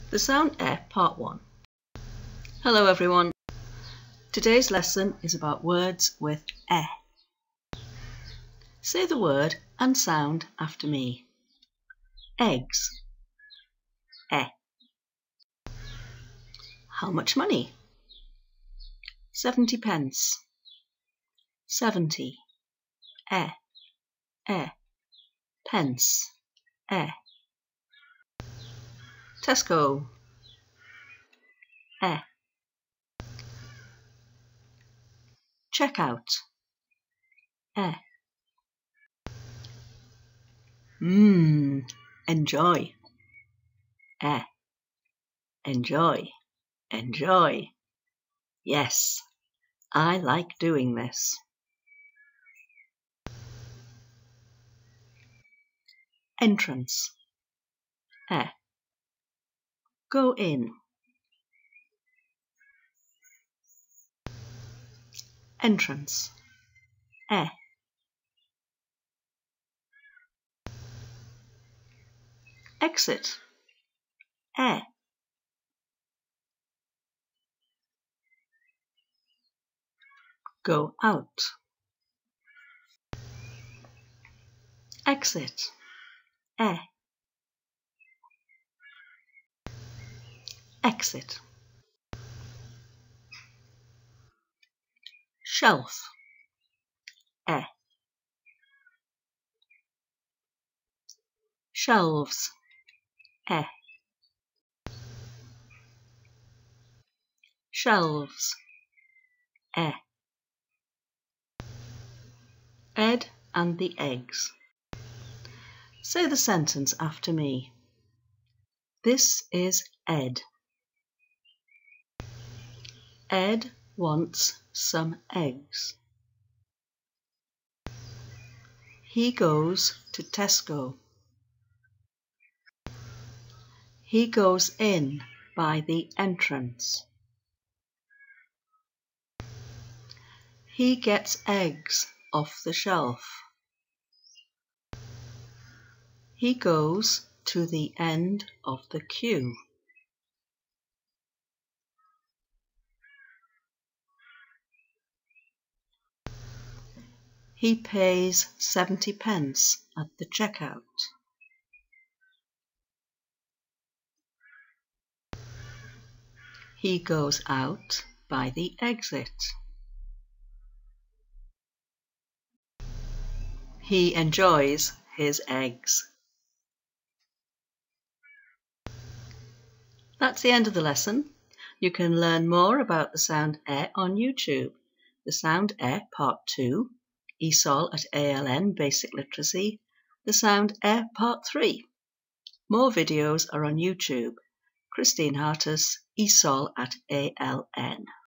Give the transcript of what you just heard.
The sound Part 1. Hello everyone. Today's lesson is about words with Say the word and sound after me. Eggs. How much money? 70 pence. 70. Pence. Tesco. Checkout. Enjoy. Enjoy. Yes, I like doing this. Entrance. Go in. Entrance. Exit. Go out. Exit. Exit. Shelf. Shelves. Shelves. Ed and the eggs. Say the sentence after me. This is Ed. Ed wants some eggs. He goes to Tesco. He goes in by the entrance. He gets eggs off the shelf. He goes to the end of the queue. He pays 70 pence at the checkout. He goes out by the exit. He enjoys his eggs. That's the end of the lesson. You can learn more about the sound on YouTube. The sound Part 2, ESol at ALN Basic Literacy. The sound Part 3. More videos are on YouTube. Christine Hartus, ESol at ALN.